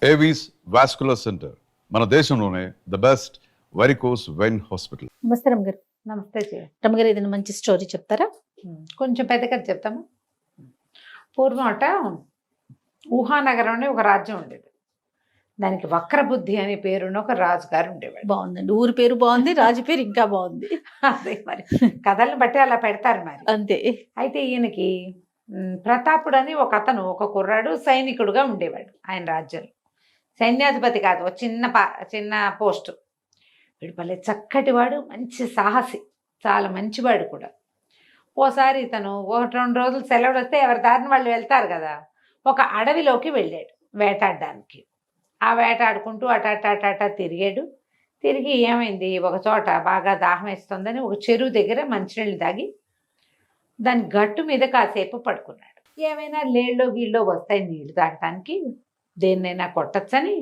Avis vascular centre మన దేశంలోనే the best varicose vein hospital. నమస్తే రమగారు. నమస్తే రమగారు, ఏదైనా మంచి స్టోరీ చెప్తారా? కొంచెం పెద్ద కథ చెప్తాము. పూర్వం అట ఊహానగరం అనే ఒక రాజ్యం ఉండేది. దానికి వక్రబుద్ధి అనే పేరున్న ఒక రాజుగారు ఉండేవాడు. బాగుందండి, ఊరి పేరు బాగుంది, రాజు పేరు ఇంకా బాగుంది. అదే మరి కథలను బట్టి అలా పెడతారు మరి. అంతే. అయితే ఈయనకి ప్రతాపుడు అని ఒక అతను, ఒక కుర్రాడు సైనికుడుగా ఉండేవాడు ఆయన రాజ్యంలో. సైన్యాధిపతి కాదు, ఒక చిన్న పోస్టు. వీడు భలే చక్కటి వాడు, మంచి సాహసి, చాలా మంచివాడు కూడా. ఓసారి ఇతను 1-2 రోజులు సెలవులు వస్తే ఎవరి దారిని వాళ్ళు వెళ్తారు కదా, ఒక అడవిలోకి వెళ్ళాడు వేటాడడానికి. ఆ వేటాడుకుంటూ అటాట తిరిగాడు. తిరిగి ఏమైంది, ఒక చోట బాగా దాహం వేస్తుందని ఒక చెరువు దగ్గర మంచినీళ్ళు తాగి దాని గట్టు మీద కాసేపు పడుకున్నాడు. ఏమైనా లేళ్ళో గీళ్ళో వస్తాయి నీళ్లు తాగటానికి, దేన్నైనా కొట్టచ్చని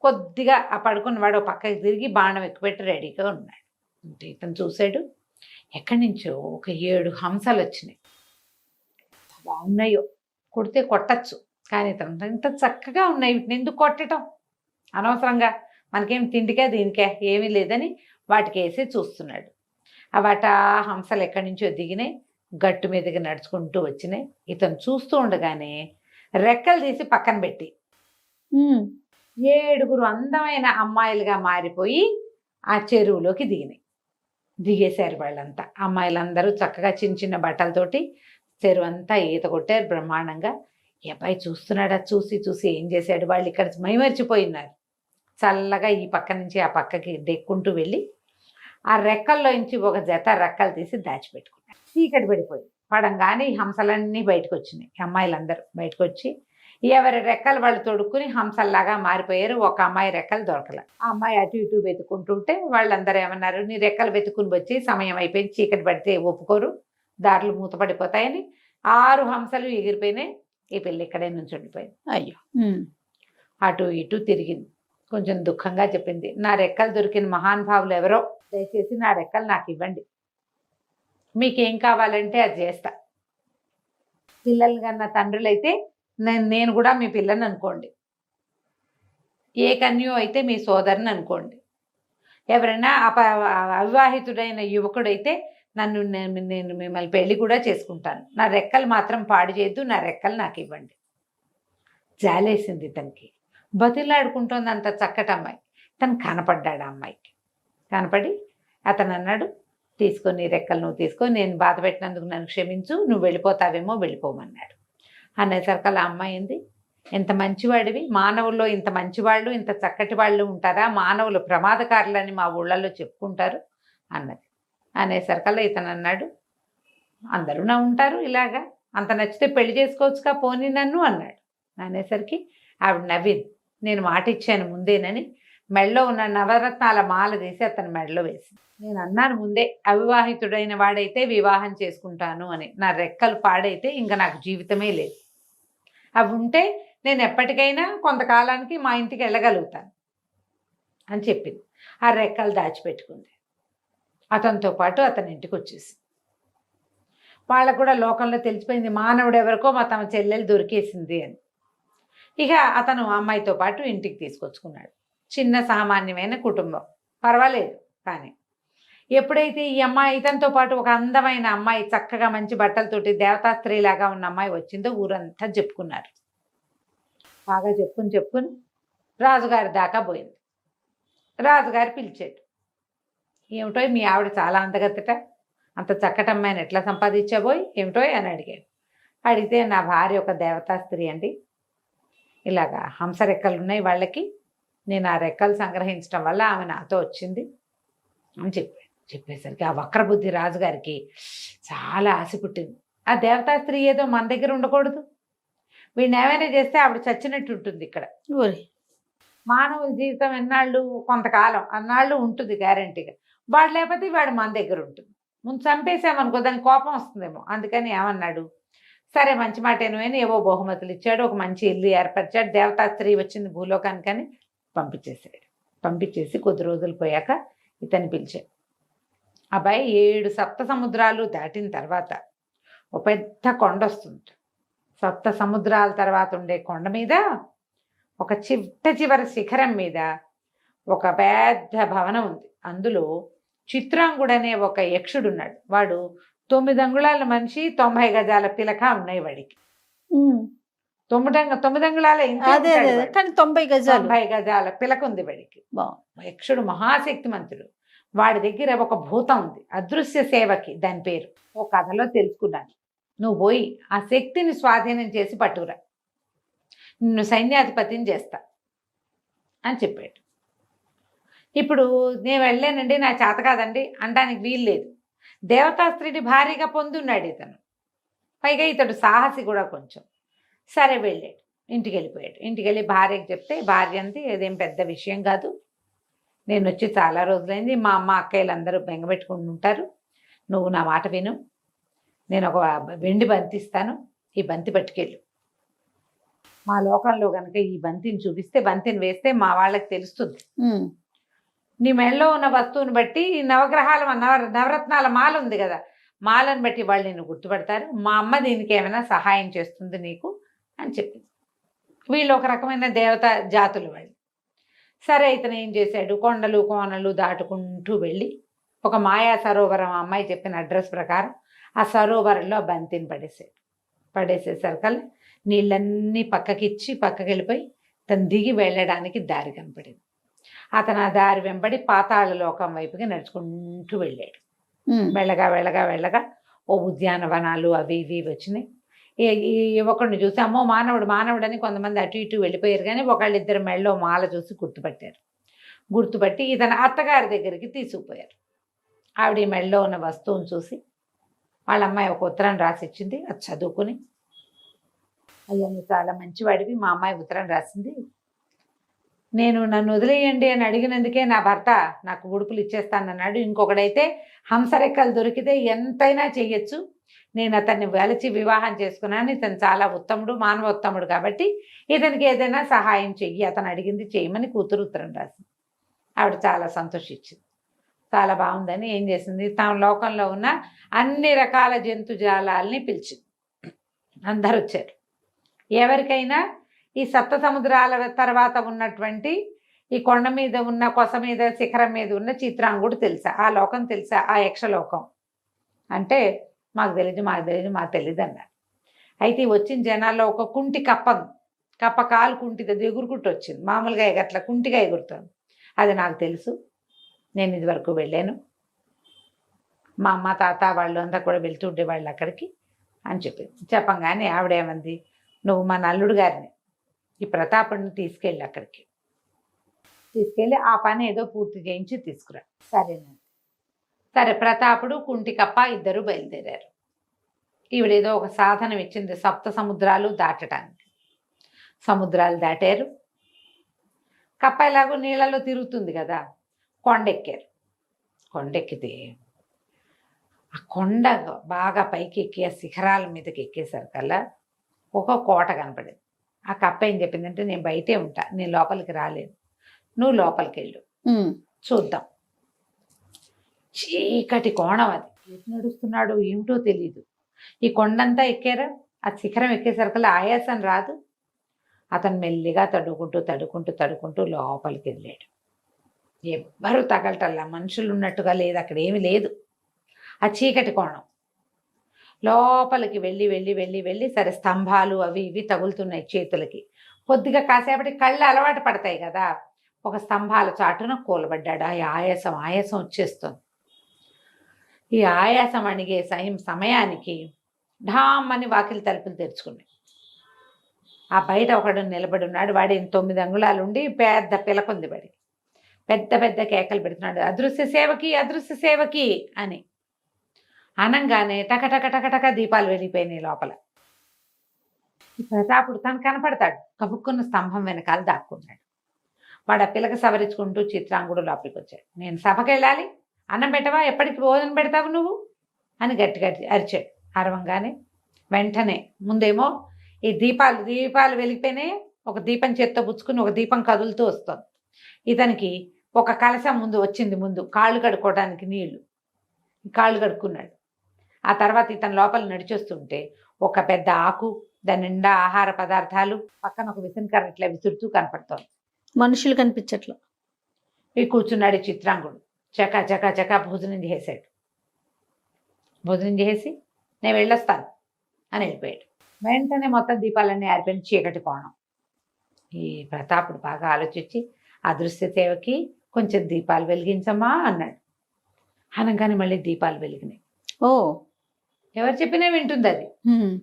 కొద్దిగా ఆ పడుకున్నవాడు పక్కకి తిరిగి బాణం ఎక్కుపెట్టి రెడీగా ఉన్నాడు. అంటే ఇతను చూశాడు, ఎక్కడి నుంచో ఒక 7 హంసలు వచ్చినాయి. బాగున్నాయో, కొడితే కొట్టచ్చు, కానీ ఇతను ఇంత చక్కగా ఉన్నాయి, వీటిని ఎందుకు కొట్టడం, అనవసరంగా మనకేం తిండికే దీనికే ఏమీ లేదని వాటికి వేసి చూస్తున్నాడు. వాటి హంసలు ఎక్కడి నుంచో దిగినాయి, గట్టు మీదకి నడుచుకుంటూ వచ్చినాయి. ఇతను చూస్తూ ఉండగానే రెక్కలు తీసి పక్కన పెట్టి 7 అందమైన అమ్మాయిలుగా మారిపోయి ఆ చెరువులోకి దిగేశారు వాళ్ళంతా. అమ్మాయిలందరూ చక్కగా చిన్న బట్టలతోటి చెరువు అంతా ఈత కొట్టారు బ్రహ్మాండంగా. ఈ అబ్బాయి చూస్తున్నాడు, చూసి ఏం చేశాడు, వాళ్ళు ఇక్కడ మైమర్చిపోయినారు. చల్లగా ఈ పక్క నుంచి ఆ పక్కకి దెక్కుంటూ వెళ్ళి ఆ రెక్కల్లో నుంచి ఒక జత రెక్కలు తీసి దాచిపెట్టుకున్నారు. చీకటి పడిపోయి పడంగానే ఈ హంసలన్నీ బయటకు వచ్చినాయి. అమ్మాయిలందరూ బయటకు వచ్చి ఎవరి రెక్కలు వాళ్ళు తొడుక్కుని హంసల్లాగా మారిపోయారు. ఒక అమ్మాయి రెక్కలు దొరకల. ఆ అమ్మాయి అటు ఇటు వెతుకుంటుంటే వాళ్ళందరూ ఏమన్నారు, నీ రెక్కలు వెతుకుని వచ్చి సమయం అయిపోయింది, చీకటి పడితే ఒప్పుకోరు, దారులు మూతపడిపోతాయని 6 హంసలు ఎగిరిపోయినాయి. ఈ పిల్ల ఇక్కడే నుంచి ఉండిపోయింది. అయ్యో. అటు ఇటు తిరిగింది, కొంచెం దుఃఖంగా చెప్పింది, నా రెక్కలు దొరికిన మహానుభావులు ఎవరో, దయచేసి నా రెక్కలు నాకు ఇవ్వండి, మీకేం కావాలంటే అది చేస్తా. పిల్లలు కన్నా తండ్రులైతే నేను కూడా మీ పిల్లని అనుకోండి, ఏ కన్యో అయితే మీ సోదరుని అనుకోండి, ఎవరైనా అవివాహితుడైన యువకుడైతే నేను మిమ్మల్ని పెళ్లి కూడా చేసుకుంటాను, నా రెక్కలు మాత్రం పాడు చేయొద్దు, నా రెక్కలు నాకు ఇవ్వండి. జాలేసింది తనకి, బతిలాడుకుంటోంది అంత చక్కటి అమ్మాయి. తను కనపడ్డాడు ఆ అమ్మాయికి. కనపడి అతను అన్నాడు, తీసుకొని రెక్కలు నువ్వు తీసుకో, నేను బాధ పెట్టినందుకు నన్ను క్షమించు, నువ్వు వెళ్ళిపోతావేమో వెళ్ళిపోమన్నాడు. అనేసరికల్లా అమ్మాయి ఏంది, ఎంత మంచివాడివి, మానవుల్లో ఇంత మంచివాళ్ళు ఇంత చక్కటి వాళ్ళు ఉంటారా, మానవులు ప్రమాదకారులని మా ఊళ్ళల్లో చెప్పుకుంటారు అన్నది. అనేసరికల్లా ఇతను అన్నాడు, అందరూ నా ఉంటారు ఇలాగా, అంత నచ్చితే పెళ్లి చేసుకోవచ్చుగా, పోనీ నన్ను అన్నాడు. అనేసరికి ఆవిడ నవ్వింది, నేను మాట ఇచ్చాను ముందేనని మెడలో ఉన్న నవరత్నాల మాల తీసి అతని మెడలో వేసింది. నేను అన్నాను ముందే, అవివాహితుడైన వాడైతే వివాహం చేసుకుంటాను అని, నా రెక్కలు పాడైతే ఇంకా నాకు జీవితమే లేదు, అవి ఉంటే నేను ఎప్పటికైనా కొంతకాలానికి మా ఇంటికి వెళ్ళగలుగుతాను అని చెప్పింది. ఆ రెక్కలు దాచిపెట్టుకుంది. అతనితో పాటు అతని ఇంటికి వచ్చేసి వాళ్ళకు కూడా లోకంలో తెలిసిపోయింది, మానవుడు ఎవరికో మా తమ చెల్లెలు దొరికేసింది అని. ఇక అతను అమ్మాయితో పాటు ఇంటికి తీసుకొచ్చుకున్నాడు. చిన్న సామాన్యమైన కుటుంబం, పర్వాలేదు. కానీ ఎప్పుడైతే ఈ అమ్మాయి ఇతనితో పాటు ఒక అందమైన అమ్మాయి, చక్కగా మంచి బట్టలతోటి దేవతా స్త్రీలాగా ఉన్న అమ్మాయి వచ్చిందో ఊరంతా చెప్పుకున్నారు. బాగా చెప్పుకుని రాజుగారి దాకా పోయింది. రాజుగారు పిలిచాడు, ఏమిటో మీ ఆవిడ చాలా అందగత్తట, అంత చక్కటి అమ్మాయిని ఎట్లా సంపాదించబోయి ఏమిటో అని అడిగాడు. అడిగితే నా భార్య ఒక దేవతా స్త్రీ అండి, ఇలాగా హంస రెక్కలు ఉన్నాయి వాళ్ళకి, నేను ఆ రెక్కలు సంగ్రహించడం వల్ల ఆమె నాతో వచ్చింది అని చెప్పేసరికి ఆ వక్రబుద్ధి రాజుగారికి చాలా ఆశ పుట్టింది. ఆ దేవతా స్త్రీ ఏదో మన దగ్గర ఉండకూడదు, వీడిని ఏమైనా చేస్తే ఆవిడ చచ్చినట్టు ఉంటుంది. ఇక్కడ మానవుల జీవితం ఎన్నాళ్ళు, కొంతకాలం అన్నాళ్ళు ఉంటుంది గ్యారంటీగా, వాడు లేకపోతే వాడు మన దగ్గర ఉంటుంది. ముందు చంపేసామనుకో దానికి కోపం వస్తుందేమో, అందుకని ఏమన్నాడు, సరే మంచి మాట ఏమని ఏవో బహుమతులు ఇచ్చాడు, ఒక మంచి ఇల్లు ఏర్పరిచాడు, దేవతా స్త్రీ వచ్చింది భూలోకానికని పంపించేసాడు. పంపించేసి కొద్ది రోజులు పోయాక ఇతన్ని పిలిచాడు. అబ్బాయి 7 సప్త సముద్రాలు దాటిన తర్వాత ఒక పెద్ద కొండ వస్తుంది. సప్త సముద్రాల తర్వాత ఉండే కొండ మీద ఒక చివరి శిఖరం మీద ఒక పెద్ద భవనం ఉంది. అందులో చిత్రాంగుడు అనే ఒక యక్షుడు ఉన్నాడు. వాడు 9 అంగుళాల మనిషి, 90 గజాల పిలక ఉన్నాయి వాడికి. 9 అంగుళాల ఇంతే అదే ఉంటాడు అదే వాడు. కానీ 90 గజాలు 90 గజాల పిలక ఉంది వాడికి. యక్షుడు మహాశక్తిమంతుడు. వాడి దగ్గర ఒక భూతం ఉంది, అదృశ్య సేవకి దాని పేరు. ఓ కథలో తెలుసుకున్నాను. నువ్వు పోయి ఆ శక్తిని స్వాధీనం చేసి పట్టుకురా, నిన్ను సైన్యాధిపతిని చేస్తా అని చెప్పాడు. ఇప్పుడు నేను వెళ్ళానండి, నా చేత కాదండి అనడానికి వీలు లేదు. దేవతాస్త్రీని భారీగా పొందున్నాడు ఇతను. పైగా ఇతడు సాహసి కూడా కొంచెం. సరే వెళ్ళాడు, ఇంటికి వెళ్ళిపోయాడు. ఇంటికి వెళ్ళి భార్యకి చెప్తే భార్య అంది, అదేం పెద్ద విషయం కాదు, నేను వచ్చి చాలా రోజులైంది, మా అమ్మ అక్కయ్యలందరూ బెంగపెట్టుకుని ఉంటారు, నువ్వు నా మాట విను, నేను ఒక వెండి బంతి ఇస్తాను, ఈ బంతి పట్టుకెళ్ళు. మా లోకంలో కనుక ఈ బంతిని చూపిస్తే, బంతిని వేస్తే మా వాళ్ళకి తెలుస్తుంది. నీ మెడలో ఉన్న వస్తువుని బట్టి నవగ్రహాల నవరత్నాల మాల ఉంది కదా, మాలను బట్టి వాళ్ళు నిన్ను గుర్తుపడతారు, మా అమ్మ దీనికి ఏమైనా సహాయం చేస్తుంది నీకు అని చెప్పింది. వీళ్ళు ఒక రకమైన దేవత జాతులు వాళ్ళు. సరే ఇతను ఏం చేశాడు, కొండలు కోనలు దాటుకుంటూ వెళ్ళి ఒక మాయా సరోవరం, అమ్మాయి చెప్పిన అడ్రస్ ప్రకారం ఆ సరోవరంలో బంతిని పడేసేసరికల్లా నీళ్ళన్నీ పక్కకిచ్చి పక్కకి వెళ్ళిపోయి తను దిగి వెళ్ళడానికి దారి కనపడింది. అతను ఆ దారి వెంబడి పాతాళ లోకం వైపుకి నడుచుకుంటూ వెళ్ళాడు. వెళ్ళగా ఓ ఉద్యానవనాలు అవి ఇవి వచ్చినాయి. ఈ యువకుడిని చూసి అమ్మో మానవుడు అని కొంతమంది అటు ఇటు వెళ్ళిపోయారు, కానీ ఒకళ్ళిద్దరు మెళ్ళో మాల చూసి గుర్తుపట్టి ఇతను అత్తగారి దగ్గరికి తీసుకుపోయారు. ఆవిడ ఈ మెళ్ళో ఉన్న వస్తువుని చూసి వాళ్ళ అమ్మాయి ఒక ఉత్తరం రాసిచ్చింది. అది చదువుకుని, అయ్యా నువ్వు చాలా మంచివాడివి, మా అమ్మాయి ఉత్తరం రాసింది, నన్ను వదిలేయండి అని అడిగినందుకే నా భర్త నాకు ఉడుపులు ఇచ్చేస్తానన్నాడు, ఇంకొకడైతే హంసరెక్కలు దొరికితే ఎంతైనా చెయ్యొచ్చు, నేను అతన్ని వెలచి వివాహం చేసుకున్నాను, ఇతను చాలా ఉత్తముడు, మానవోత్తముడు, కాబట్టి ఇతనికి ఏదైనా సహాయం చెయ్యి, అతను అడిగింది చేయమని కూతురు ఉత్తరం రాసింది. ఆవిడ చాలా సంతోషించింది. చాలా బాగుందని ఏం చేసింది, తమ లోకంలో ఉన్న అన్ని రకాల జంతుజాలాల్ని పిలిచింది. అందరు వచ్చారు. ఎవరికైనా ఈ సప్త సముద్రాల తర్వాత ఉన్నటువంటి ఈ కొండ మీద ఉన్న, కొస మీద, శిఖరం మీద ఉన్న చిత్రాంగుడు తెలుసా, ఆ లోకం తెలుసా, ఆ యక్షలోకం అంటే మాకు తెలియదు అన్నారు. అయితే వచ్చిన జనాల్లో ఒక కుంటి కప్ప కాలు కుంటిది ఎగురుకుంటూ వచ్చింది. మామూలుగా అట్లా కుంటిగా ఎగురుతుంది. అది నాకు తెలుసు, నేను ఇదివరకు వెళ్ళాను, మా అమ్మ తాత వాళ్ళు అంతా కూడా వెళ్తుండే వాళ్ళు అక్కడికి అని చెప్పింది. చెప్పంగానే ఆవిడేమంది, నువ్వు మా నల్లుడు గారిని, ఈ ప్రతాపుడిని తీసుకెళ్ళి అక్కడికి తీసుకెళ్ళి ఆ పని ఏదో పూర్తి చేయించి తీసుకురా. సరేనండి. సరే ప్రతాపుడు కుంటికప్ప ఇద్దరు బయలుదేరారు. ఈవిడేదో ఒక సాధనం ఇచ్చింది, సప్త సముద్రాలు దాటడానికి. సముద్రాలు దాటారు. కప్ప ఎలాగో నీళ్ళలో తిరుగుతుంది కదా, కొండెక్కారు. కొండెక్కితే ఆ కొండ బాగా పైకి ఎక్కి ఆ శిఖరాల మీదకి ఎక్కేసరికల్లా ఒక కోట కనపడింది. ఆ కప్ప ఏం చెప్పిందంటే, నేను బయటే ఉంటా, నేను లోపలికి రాలేను, నువ్వు లోపలికి వెళ్ళు, చూద్దాం. చీకటి కోణం, అది ఎటు నడుస్తున్నాడు ఏమిటో తెలీదు. ఈ కొండంతా ఎక్కారా, ఆ శిఖరం ఎక్కేసరికల్లా ఆయాసం రాదు. అతను మెల్లిగా తడుకుంటూ లోపలికి వెళ్ళాడు. ఎవ్వరూ తగలటల్లా, మనుషులు ఉన్నట్టుగా లేదు, అక్కడ ఏమీ లేదు. ఆ చీకటి కోణం లోపలికి వెళ్ళి సరే స్తంభాలు అవి ఇవి తగులుతున్నాయి చేతులకి. కొద్దిగా కాసేపటి కళ్ళు అలవాటు పడతాయి కదా, ఒక స్తంభాల చాటున కూలబడ్డాడు. ఆ ఆయాసం వచ్చేస్తుంది. ఈ ఆయాసం అణిగే సమయానికి ఢామ్మని వాకిలి తలుపులు తెరుచుకున్నాయి. ఆ బయట ఒకడు నిలబడి ఉన్నాడు. వాడి 9 అంగుళాలు ఉండి పెద్ద పిలకుంది. వాడి పెద్ద కేకలు పెడుతున్నాడు, అదృశ్య సేవకి అని. అనంగానే టక దీపాలు వెలిగిపోయినాయి లోపల. ఈ ప్రతాపుడు తను కనపడతాడు, కబుక్కున్న స్తంభం వెనకాల దాక్కున్నాడు. వాడు ఆ పిల్లక సవరించుకుంటూ చిత్రాంగుడు లోపలికి వచ్చాడు. నేను సభకి వెళ్ళాలి, అన్నం పెట్టవా, ఎప్పటికి భోజనం పెడతావు నువ్వు అని గట్టిగా అరిచాడు. అరవంగానే వెంటనే ముందేమో ఈ దీపాలు వెలిగిపోయినాయి. ఒక దీపం చేత్తో పుచ్చుకుని ఒక దీపం కదులుతూ వస్తుంది. ఇతనికి ఒక కలశం ముందు కాళ్ళు కడుక్కోవడానికి నీళ్లు, కాళ్ళు కడుక్కున్నాడు. ఆ తర్వాత ఇతను లోపల నడిచొస్తుంటే ఒక పెద్ద ఆకు, దాని నిండా ఆహార పదార్థాలు, పక్కన ఒక విసనకర్ర ఇట్లా విసురుతూ కనపడుతోంది. మనుషులు కనిపించట్లా. ఈ కూర్చున్నాడు ఈ చిత్రాంగుడు. చకా చకా చకా భోజనం చేసాడు. భోజనం చేసి నేను వెళ్ళొస్తాను అని వెళ్ళిపోయాడు. వెంటనే మొత్తం దీపాలన్నీ ఆరిపోయిన చీకటి కోణం. ఈ ప్రతాపుడు బాగా ఆలోచించి అదృశ్య సేవకి కొంచెం దీపాలు వెలిగించమ్మా అన్నాడు. అనగానే మళ్ళీ దీపాలు వెలిగినాయి. ఓ. ఎవరు చెప్పినా వింటుంది అది. హ్మ్.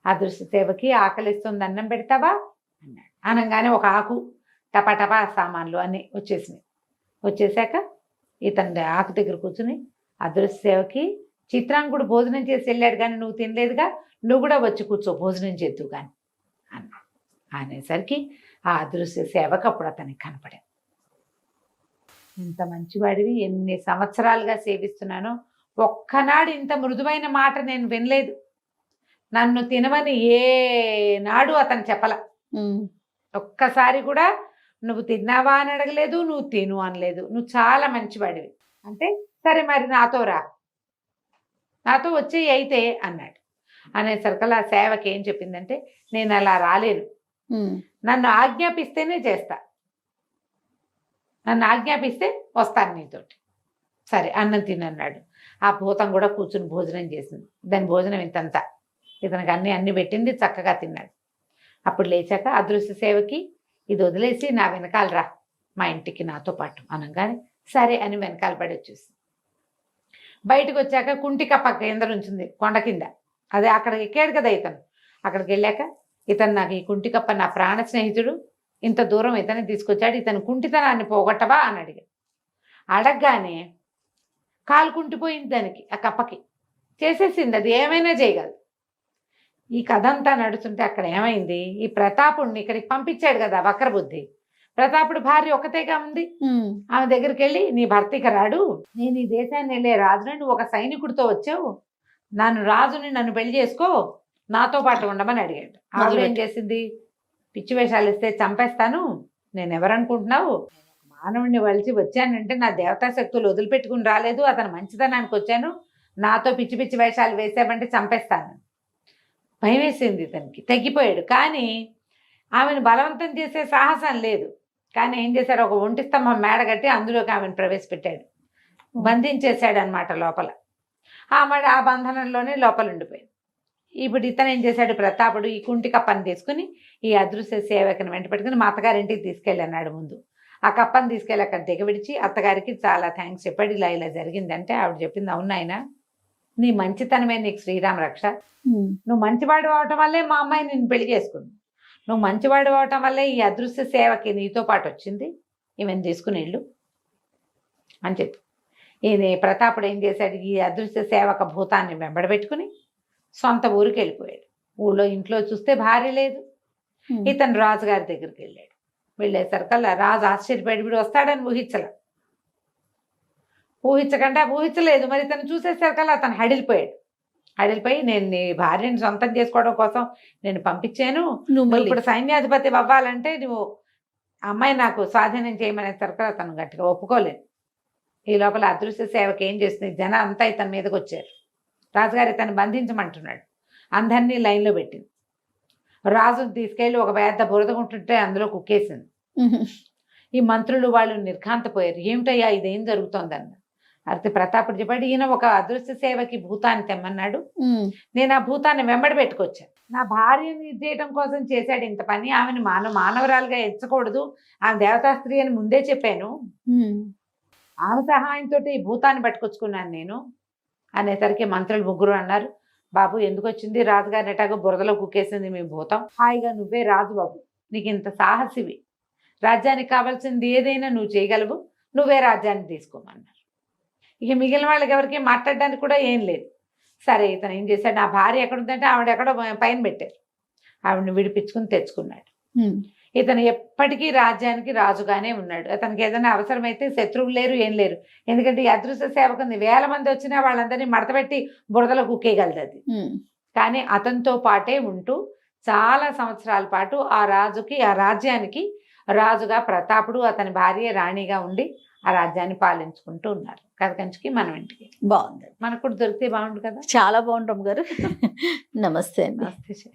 అదృశ్య సేవకి ఆకలిస్తుంది, అన్నం పెడతావా అన్నాడు. అనగానే ఒక ఆకు టపా సామాన్లు అన్నీ వచ్చేసినాయి. వచ్చేసాక ఇతని ఆకు దగ్గర కూర్చుని అదృశ్య సేవకి చిత్రాంగుడు భోజనం చేసి వెళ్ళాడు కానీ నువ్వు తినలేదుగా, నువ్వు కూడా వచ్చి కూర్చో భోజనం చేద్దు కానీ అన్నాడు. అనేసరికి ఆ అదృశ్య సేవకు అప్పుడు అతనికి కనపడాడు. ఇంత మంచివాడివి, ఎన్ని సంవత్సరాలుగా సేవిస్తున్నానో ఒక్కనాడు ఇంత మృదువైన మాట నేను వినలేదు. నన్ను తినమని ఏనాడు అతను చెప్పల. హ్మ్. ఒక్కసారి కూడా నువ్వు తిన్నావా అని అడగలేదు, నువ్వు తిను అనలేదు. నువ్వు చాలా మంచివాడివి అంటే సరే మరి నాతో రా, నాతో వచ్చేయి అయితే అన్నాడు. అనేసరికల్లా ఆ సేవకి ఏం చెప్పిందంటే నేను అలా రాలేను, హ్మ్. నన్ను ఆజ్ఞాపిస్తేనే చేస్తా, నన్ను ఆజ్ఞాపిస్తే వస్తాను నీతోటి. సరే అన్నం తినన్నాడు. ఆ భూతం కూడా కూర్చుని భోజనం చేసింది. దాని భోజనం ఇంతంతా ఇతనికి అన్ని పెట్టింది, చక్కగా తిన్నాడు. అప్పుడు లేచాక అదృశ్య సేవకి ఇది వదిలేసి నా వెనకాల రా మా ఇంటికి నాతో పాటు అనగానే సరే అని వెనకాల పడి వచ్చేసి బయటకు వచ్చాక కుంటికప్ప కేంద్ర ఉంచింది కొండ కింద. అదే అక్కడ ఎక్కాడు కదా ఇతను. అక్కడికి వెళ్ళాక ఇతను నాకు ఈ కుంటికప్ప నా ప్రాణ స్నేహితుడు, ఇంత దూరం ఇతన్ని తీసుకొచ్చాడు, ఇతను కుంటితనాన్ని పోగొట్టవా అని అడిగాడు. అడగగానే కాలు కుంటిపోయింది దానికి, ఆ కప్పకి చేసేసింది, అది ఏమైనా చేయగలదు. ఈ కథ అంతా నడుస్తుంటే అక్కడ ఏమైంది, ఈ ప్రతాపుడిని ఇక్కడికి పంపించాడు కదా వక్రబుద్ధి, ప్రతాపుడు భార్య ఒకతేగా ఉంది. హ్మ్. ఆమె దగ్గరికి వెళ్ళి నీ భర్త ఇక రాడు, నేను ఈ దేశాన్ని వెళ్ళే రాజుని, నువ్వు ఒక సైనికుడితో వచ్చావు, నన్ను పెళ్లి చేసుకో, నాతో పాటు ఉండమని అడిగాడు. ఆవిడ ఏం చేసింది, పిచ్చి వేషాలు ఇస్తే చంపేస్తాను, నేను ఎవరనుకుంటున్నావు, మానవుడిని వలిచి వచ్చానంటే నా దేవతా శక్తులు వదిలిపెట్టుకుని రాలేదు, అతను మంచితనానికి వచ్చాను, నాతో పిచ్చి పిచ్చి వేషాలు వేసామంటే చంపేస్తాను. భయం వేసింది ఇతనికి, తగ్గిపోయాడు. కానీ ఆమెను బలవంతం చేసే సాహసం లేదు. కానీ ఏం చేశాడు, ఒక ఒంటి స్తంభం మేడ కట్టి అందులోకి ఆమెను ప్రవేశపెట్టాడు, బంధించేశాడు అనమాట లోపల. ఆమె ఆ బంధనంలోనే లోపల ఉండిపోయింది. ఇప్పుడు ఇతను ఏం చేశాడు, ప్రతాపుడు ఈ కుంటి కప్పని తీసుకుని ఈ అదృశ్య సేవకుని వెంట పెట్టుకుని మా అత్తగారింటికి తీసుకెళ్ళన్నాడు. ముందు ఆ కప్పని తీసుకెళ్ళి అక్కడ దిగవిడిచి అత్తగారికి చాలా థ్యాంక్స్ చెప్పాడు. ఇలా జరిగిందంటే ఆవిడ చెప్పింది, అవును ఆయన నీ మంచితనమే నీకు శ్రీరామ రక్ష, నువ్వు మంచివాడు అవటం వల్లే మా అమ్మాయి నిన్ను పెళ్లి చేసుకుంది, నువ్వు మంచివాడు అవటం వల్లే ఈ అదృశ్య సేవకి నీతో పాటు వచ్చింది, ఈమెను తీసుకుని వెళ్ళు అని చెప్పి ఈయన ప్రతాపుడు ఏం చేశాడు, ఈ అదృశ్య సేవక భూతాన్ని వెంబడబెట్టుకుని సొంత ఊరికి వెళ్ళిపోయాడు. ఇంట్లో చూస్తే భార్య లేదు. ఇతను రాజుగారి దగ్గరికి వెళ్ళాడు. వెళ్ళేసరికల్లా రాజు ఆశ్చర్యపడి వీడు వస్తాడని ఊహించలేదు. మరి ఇతను చూసేసరికల్లా అతను హడిలిపోయి నేను నీ భార్యని సొంతం చేసుకోవడం కోసం నేను పంపించాను, నువ్వు ఇప్పుడు సైన్యాధిపతి అవ్వాలంటే నువ్వు అమ్మాయి నాకు స్వాధీనం చేయమనేసరికి అతను గట్టిగా ఒప్పుకోలేదు. ఈ లోపల అదృశ్య సేవకి ఏం చేస్తుంది, జనం అంతా ఇతని మీదకి వచ్చారు. రాజుగారు ఇతను బంధించమంటున్నాడు. అందరినీ లైన్లో పెట్టింది. రాజును తీసుకెళ్ళి ఒక పెద్ద బురదకుంటుంటే అందులో కుక్కేసింది. ఈ మంత్రులు వాళ్ళు నిర్ఘాంతపోయారు, ఏమిటయ్యా ఇదేం జరుగుతోందన్న. అయితే ప్రతాపుడు చెప్పాడు, ఈయన ఒక అదృశ్య సేవకి భూతాన్ని తెమ్మన్నాడు, నేను ఆ భూతాన్ని వెంబడి పెట్టుకొచ్చాను, నా భార్యని ఇది చేయడం కోసం చేశాడు ఇంత పని, ఆమెను మానవరాలుగా ఎంచకూడదు, ఆమె దేవతా స్త్రీ అని ముందే చెప్పాను, ఆమె సహాయంతో ఈ భూతాన్ని పట్టుకొచ్చుకున్నాను నేను అనేసరికి మంత్రులు ముగ్గురు అన్నారు, బాబు ఎందుకు వచ్చింది, రాజుగారిని ఎటాగో బురదలో కుక్కేసింది మీ భూతం, హాయిగా నువ్వే రాజు బాబు, నీకు ఇంత సాహసివి, రాజ్యానికి కావాల్సింది ఏదైనా నువ్వు చేయగలవు, నువ్వే రాజ్యాన్ని తీసుకోమన్నారు. ఇక మిగిలిన వాళ్ళకి ఎవరికి మాట్లాడడానికి కూడా ఏం లేదు. సరే ఇతను ఏం చేశాడు, నా భార్య ఎక్కడుందంటే ఆవిడ ఎక్కడో పైన పెట్టారు, ఆవిడని విడిపించుకుని తెచ్చుకున్నాడు. ఇతను ఎప్పటికీ రాజ్యానికి రాజుగానే ఉన్నాడు. అతనికి ఏదైనా అవసరమైతే శత్రువులు లేరు, ఏం లేరు. ఎందుకంటే ఈ అదృశ్య సేవకుంది 1000 మంది వచ్చినా వాళ్ళందరినీ మడతపెట్టి బురదలో కుక్కేయగలదు అది. కానీ అతనితో పాటే ఉంటూ చాలా సంవత్సరాల పాటు ఆ రాజ్యానికి రాజుగా ప్రతాపుడు, అతని భార్య రాణిగా ఉండి ఆ రాజ్యాన్ని పాలించుకుంటూ ఉన్నారు. కథ కంచికి మనం ఇంటికి. బాగుంది. మనకు కూడా దొరికితే బాగుండు కదా. చాలా బాగుంటాం గారు. నమస్తే అండి. నమస్తే.